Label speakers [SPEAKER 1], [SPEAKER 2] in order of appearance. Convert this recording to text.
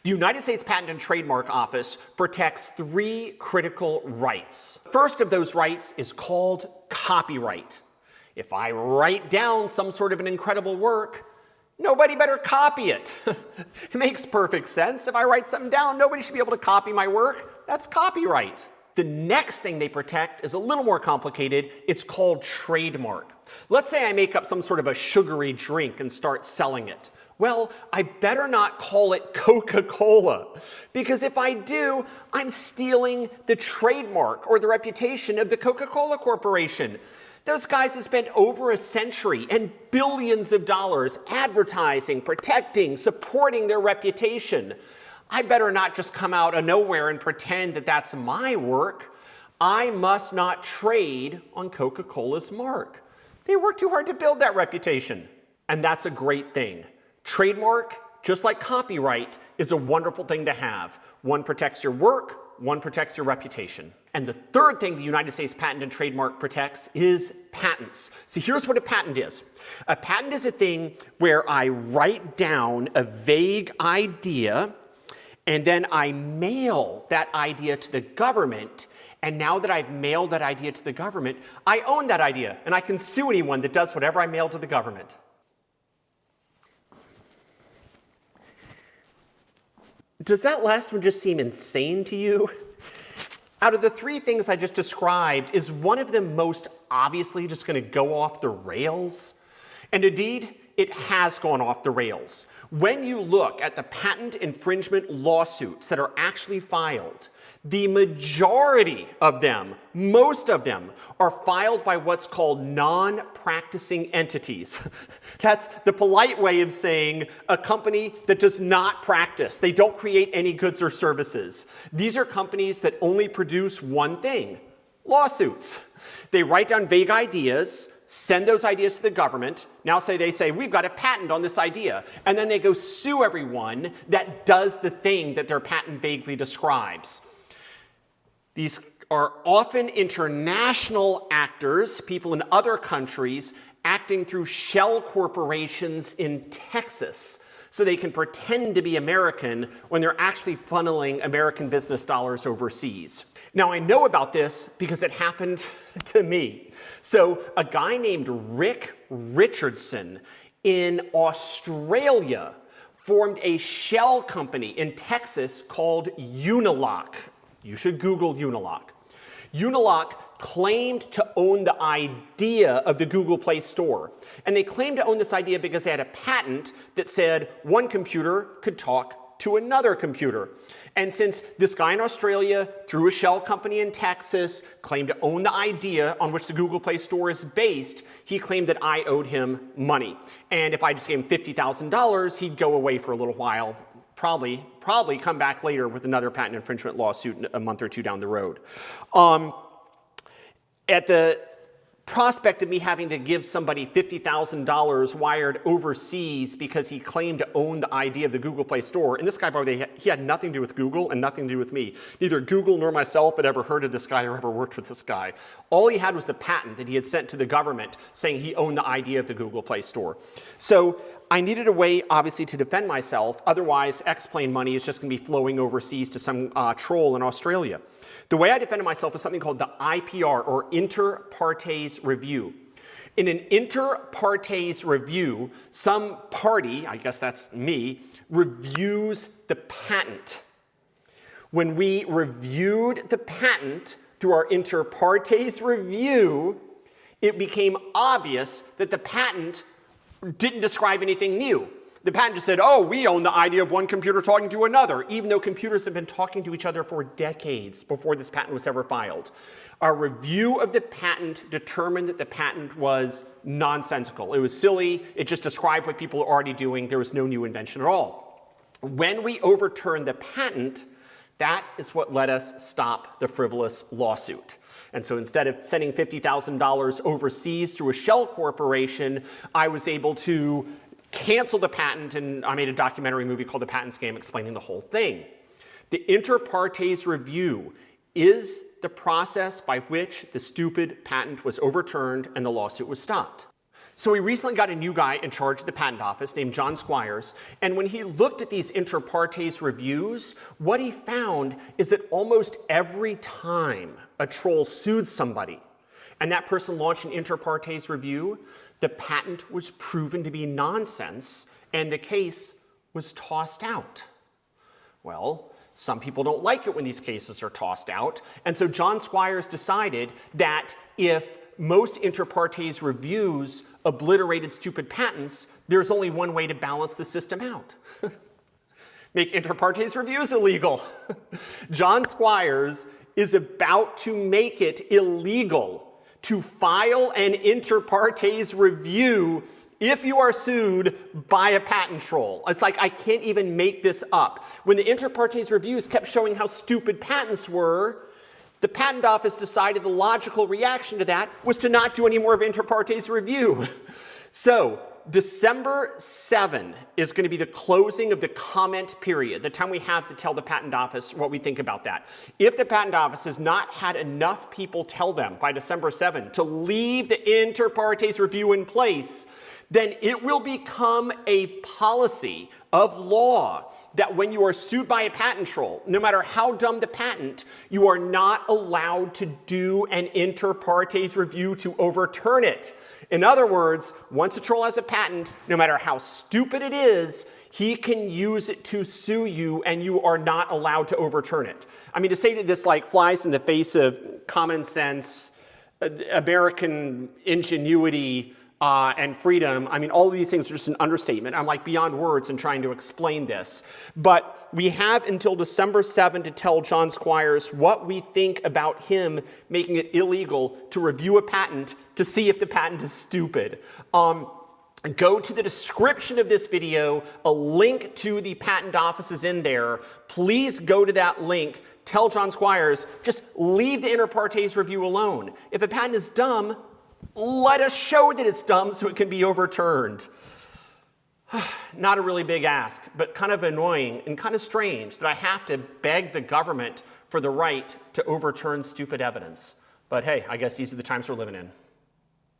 [SPEAKER 1] The United States Patent and Trademark Office protects 3 critical rights. First of those rights is called copyright. If I write down some sort of an incredible work, nobody better copy it. It makes perfect sense. If I write something down, nobody should be able to copy my work. That's copyright. The next thing they protect is a little more complicated. It's called trademark. Let's say I make up some sort of a sugary drink and start selling it. Well, I better not call it Coca-Cola, because if I do, I'm stealing the trademark or the reputation of the Coca-Cola Corporation. Those guys have spent over a century and billions of dollars advertising, protecting, supporting their reputation. I better not just come out of nowhere and pretend that that's my work. I must not trade on Coca-Cola's mark. They worked too hard to build that reputation. And that's a great thing. Trademark, just like copyright, is a wonderful thing to have. One protects your work, one protects your reputation. And the third thing the United States Patent and Trademark protects is patents. So here's what a patent is. A patent is a thing where I write down a vague idea and then I mail that idea to the government. And now that I've mailed that idea to the government, I own that idea and I can sue anyone that does whatever I mail to the government. Does that last one just seem insane to you? Out of the 3 things I just described, is one of them most obviously just going to go off the rails? And indeed, it has gone off the rails. When you look at the patent infringement lawsuits that are actually filed, the majority of them, most of them, are filed by what's called non-practicing entities. That's the polite way of saying a company that does not practice. They don't create any goods or services. These are companies that only produce one thing: lawsuits. They write down vague ideas, send those ideas to the government. Now they say, we've got a patent on this idea. And then they go sue everyone that does the thing that their patent vaguely describes. These are often international actors, people in other countries, acting through shell corporations in Texas, so they can pretend to be American when they're actually funneling American business dollars overseas. Now, I know about this because it happened to me. So a guy named Rick Richardson in Australia formed a shell company in Texas called Unilock. You should Google Unilock. Unilock claimed to own the idea of the Google Play Store. And they claimed to own this idea because they had a patent that said one computer could talk to another computer. And since this guy in Australia, through a shell company in Texas, claimed to own the idea on which the Google Play Store is based, he claimed that I owed him money. And if I just gave him $50,000, he'd go away for a little while, probably come back later with another patent infringement lawsuit a month or 2 down the road. At the prospect of me having to give somebody $50,000 wired overseas because he claimed to own the idea of the Google Play Store, and this guy, by the way, he had nothing to do with Google and nothing to do with me. Neither Google nor myself had ever heard of this guy or ever worked with this guy. All he had was a patent that he had sent to the government saying he owned the idea of the Google Play Store. So I needed a way, obviously, to defend myself. Otherwise, X-Plane money is just going to be flowing overseas to some troll in Australia. The way I defended myself was something called the IPR, or Inter Partes Review. In an Inter Partes Review, some party, I guess that's me, reviews the patent. When we reviewed the patent through our Inter Partes Review, it became obvious that the patent didn't describe anything new. The patent just said, oh, we own the idea of one computer talking to another, even though computers have been talking to each other for decades before this patent was ever filed. Our review of the patent determined that the patent was nonsensical. It was silly. It just described what people are already doing. There was no new invention at all. When we overturned the patent, that is what let us stop the frivolous lawsuit. And so instead of sending $50,000 overseas through a shell corporation, I was able to cancel the patent, and I made a documentary movie called The Patent Scam explaining the whole thing. The Inter Partes Review is the process by which the stupid patent was overturned and the lawsuit was stopped. So we recently got a new guy in charge of the patent office named John Squires, and when he looked at these inter partes reviews, what he found is that almost every time a troll sued somebody and that person launched an inter partes review, the patent was proven to be nonsense and the case was tossed out. Well, some people don't like it when these cases are tossed out, and so John Squires decided that if most inter partes reviews obliterated stupid patents, there's only one way to balance the system out. Make inter partes reviews illegal. John Squires is about to make it illegal to file an inter partes review if you are sued by a patent troll. It's like, I can't even make this up. When the inter partes reviews kept showing how stupid patents were, the patent office decided the logical reaction to that was to not do any more of inter partes review. So December 7 is going to be the closing of the comment period, the time we have to tell the patent office what we think about that. If the patent office has not had enough people tell them by December 7 to leave the inter partes review in place, then it will become a policy of law that when you are sued by a patent troll, no matter how dumb the patent, you are not allowed to do an inter partes review to overturn it. In other words, once a troll has a patent, no matter how stupid it is, he can use it to sue you and you are not allowed to overturn it. I mean, to say that this like flies in the face of common sense, American ingenuity, and freedom, I mean, all of these things are just an understatement. I'm like beyond words in trying to explain this. But we have until December 7 to tell John Squires what we think about him making it illegal to review a patent to see if the patent is stupid. Go to the description of this video. A link to the patent office is in there. Please go to that link. Tell John Squires, just leave the inter partes review alone. If a patent is dumb, let us show that it's dumb so it can be overturned. Not a really big ask, but kind of annoying and kind of strange that I have to beg the government for the right to overturn stupid evidence. But hey, I guess these are the times we're living in.